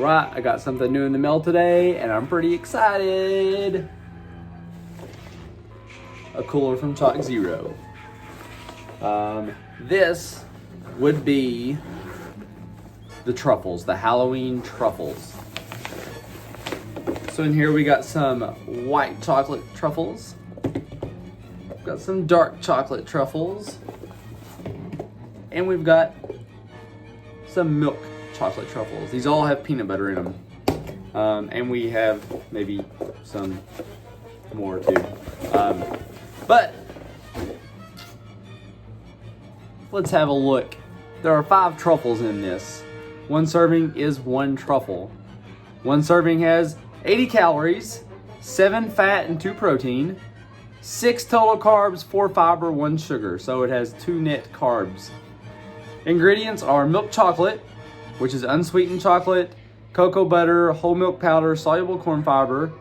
Alright, I got something new in the mail today and I'm pretty excited. A cooler from Choc Zero. This would be the truffles, the Halloween truffles. So in here we got some white chocolate truffles. Got some dark chocolate truffles. And we've got some milk chocolate truffles. These all have peanut butter in them. And we have maybe some more too. But let's have a look. There are 5 truffles in this. One serving is 1 truffle. One serving has 80 calories, 7 fat and 2 protein, 6 total carbs, 4 fiber, 1 sugar. So it has 2 net carbs. Ingredients are milk chocolate, which is unsweetened chocolate, cocoa butter, whole milk powder, soluble corn fiber,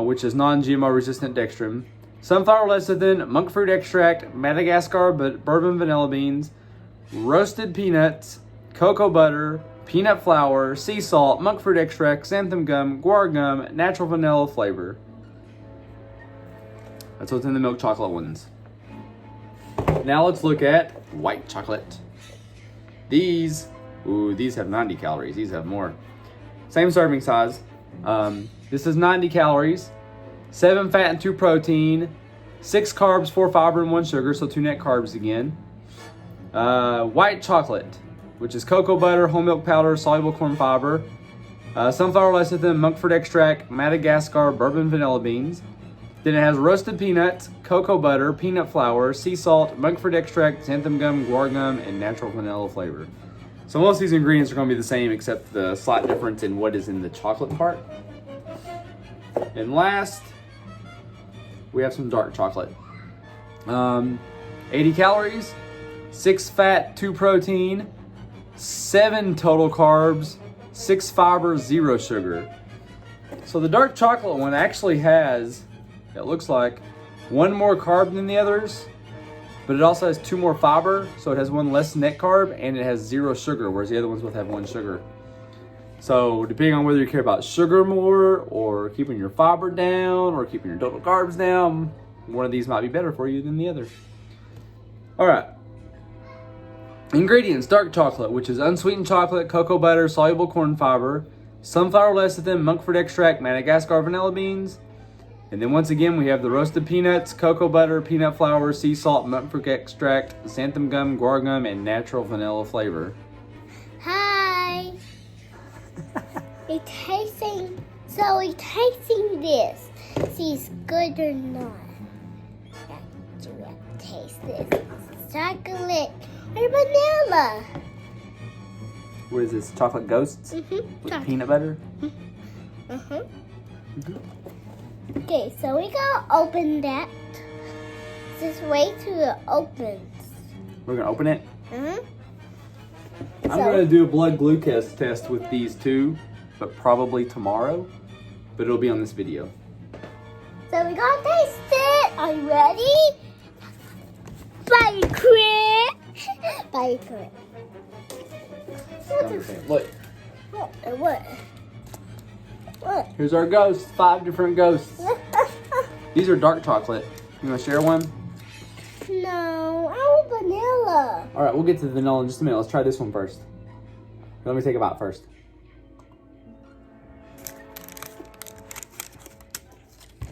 which is non-GMO resistant dextrin, sunflower lecithin, monk fruit extract, Madagascar bourbon vanilla beans, roasted peanuts, cocoa butter, peanut flour, sea salt, monk fruit extract, xanthan gum, guar gum, natural vanilla flavor. That's what's in the milk chocolate ones. Now let's look at white chocolate. These have 90 calories. These have more. Same serving size. This is 90 calories, 7 fat and 2 protein, 6 carbs, 4 fiber, and 1 sugar, so 2 net carbs again. White chocolate, which is cocoa butter, whole milk powder, soluble corn fiber, sunflower lecithin, monk fruit extract, Madagascar bourbon vanilla beans. Then it has roasted peanuts, cocoa butter, peanut flour, sea salt, monk fruit extract, xanthan gum, guar gum, and natural vanilla flavor. So most of these ingredients are going to be the same except the slight difference in what is in the chocolate part. And last, we have some dark chocolate. 80 calories, 6 fat, 2 protein, 7 total carbs, 6 fiber, 0 sugar. So the dark chocolate one actually has, it looks like, 1 more carb than the others, but it also has 2 more fiber, so it has 1 less net carb, and it has 0 sugar, whereas the other ones both have 1 sugar. So depending on whether you care about sugar more, or keeping your fiber down, or keeping your total carbs down, one of these might be better for you than the other. All right. Ingredients: dark chocolate, which is unsweetened chocolate, cocoa butter, soluble corn fiber, sunflower lecithin, monk fruit extract, Madagascar vanilla beans. And then once again, we have the roasted peanuts, cocoa butter, peanut flour, sea salt, monk fruit extract, xanthan gum, guar gum, and natural vanilla flavor. Hi. We're tasting this. See, it's good or not. You have to taste this. Chocolate or vanilla. What is this? Chocolate ghosts? With peanut butter? Okay, so we gotta open that. Just wait till it opens. We're gonna open it? I'm gonna do a blood glucose test with these two, but probably tomorrow. But it'll be on this video. So we gotta taste it. Are you ready? Bye, Chris. Bye, Chris. Look. What? Here's our ghosts. 5 different ghosts. These are dark chocolate. You wanna share one? No, I want vanilla. All right, we'll get to the vanilla in just a minute. Let's try this one first. Let me take a bite first.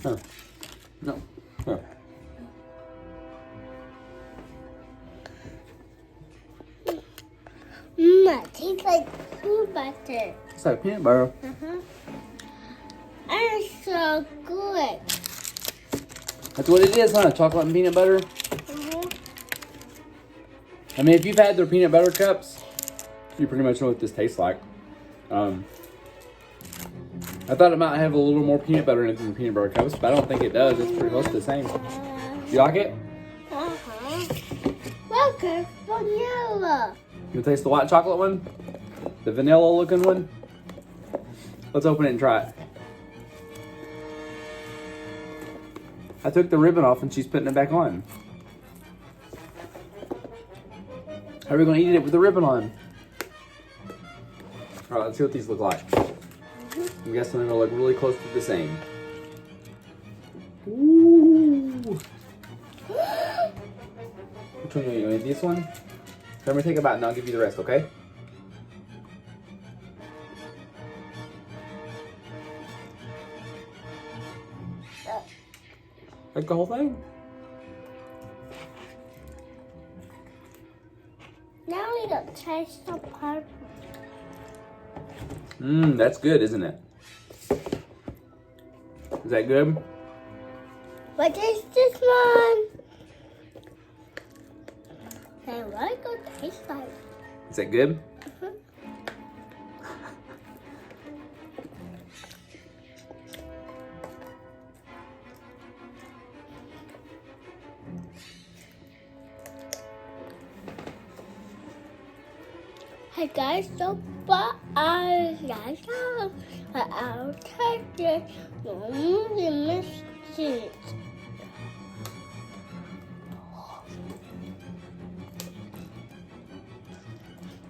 Oh. No. Oh. It tastes like peanut butter. It's like peanut butter. And it's so good. That's what it is, huh? Chocolate and peanut butter. I mean, if you've had their peanut butter cups, you pretty much know what this tastes like. I thought it might have a little more peanut butter in it than the peanut butter cups, but I don't think it does. It's pretty close to the same. You like it? Look, it's vanilla. You taste the white chocolate one? The vanilla looking one? Let's open it and try it. I took the ribbon off and she's putting it back on. How are we going to eat it with the ribbon on? All right, let's see what these look like. I'm guessing they're gonna look really close to the same. Ooh. Which one you want? This one? Let me take a bite and I'll give you the rest, okay? Like the whole thing? Now we got taste the purple. That's good, isn't it? Is that good? What is this one? Hey, what it gonna taste like? Is that good? Hey guys, so far I'll take it. You missed it.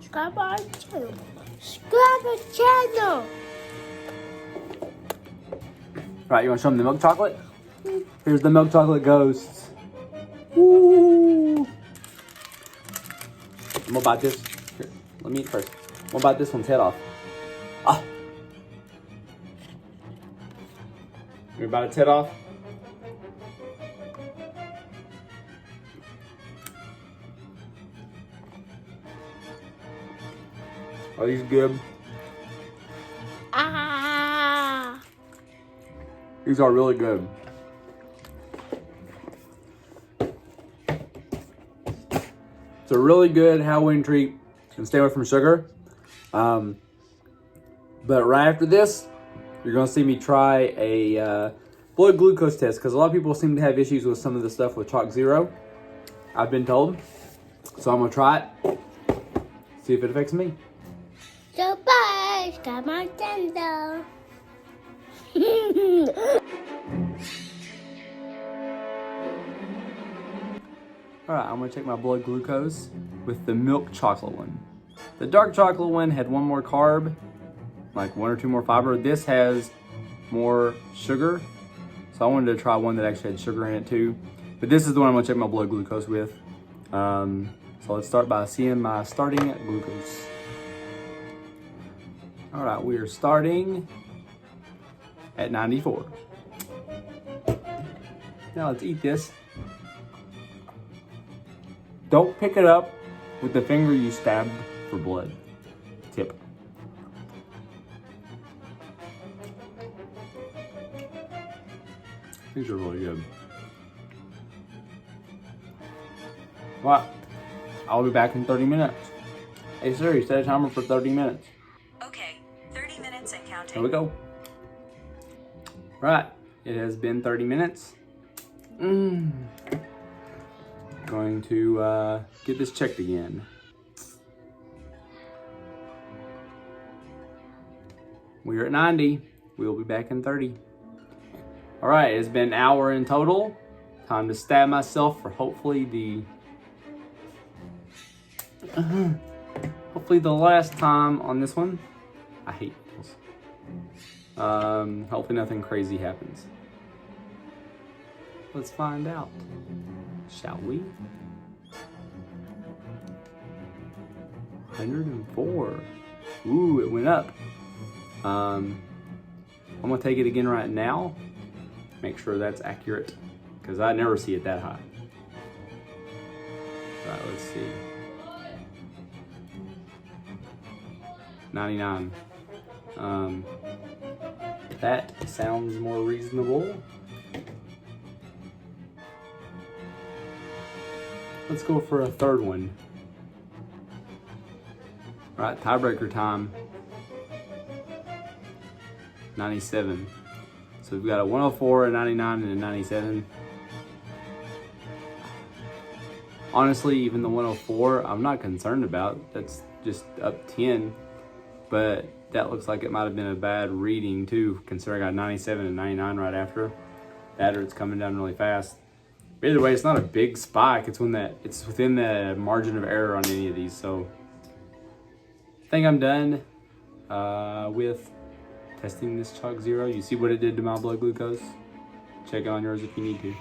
Subscribe our channel. Subscribe our channel. Right, you want to show them the milk chocolate? Here's the milk chocolate ghosts. Ooh. I'm gonna bite this. Here, let me eat first. I'm gonna bite this one's head off. Ah. You bite its head off? Are these good? Ah. These are really good. It's a really good Halloween treat and stay away from sugar. But right after this, you're gonna see me try a blood glucose test because a lot of people seem to have issues with some of the stuff with Choc Zero, I've been told. So I'm gonna try it, see if it affects me. So bye. Subscribe my channel. Alright, I'm gonna check my blood glucose with the milk chocolate one. The dark chocolate one had one more carb, like 1 or 2 more fiber. This has more sugar, so I wanted to try one that actually had sugar in it too. But this is the one I'm gonna check my blood glucose with. So let's start by seeing my starting glucose. Alright, we are starting at 94. Now let's eat this. Don't pick it up with the finger you stabbed for blood. Tip. These are really good. Well, I'll be back in 30 minutes. Hey Siri, set a timer for 30 minutes. Okay, 30 minutes and counting. Here we go. Right, it has been 30 minutes. Going to get this checked again. We are at 90. We'll be back in 30. All right, it's been an hour in total. Time to stab myself for hopefully the last time on this one. I hate needles. Hopefully nothing crazy happens. Let's find out, shall we? 104. Ooh, it went up. I'm gonna take it again right now. Make sure that's accurate, because I never see it that high. All right, let's see. 99. That sounds more reasonable. Let's go for a third one. All right, tiebreaker time. 97. So we've got a 104, a 99, and a 97. Honestly, even the 104, I'm not concerned about. That's just up 10. But that looks like it might have been a bad reading too, considering I got 97 and 99 right after. That or it's coming down really fast. But either way, it's not a big spike. It's within the margin of error on any of these. So I think I'm done. with testing this Choc Zero. You see what it did to my blood glucose? Check it on yours if you need to.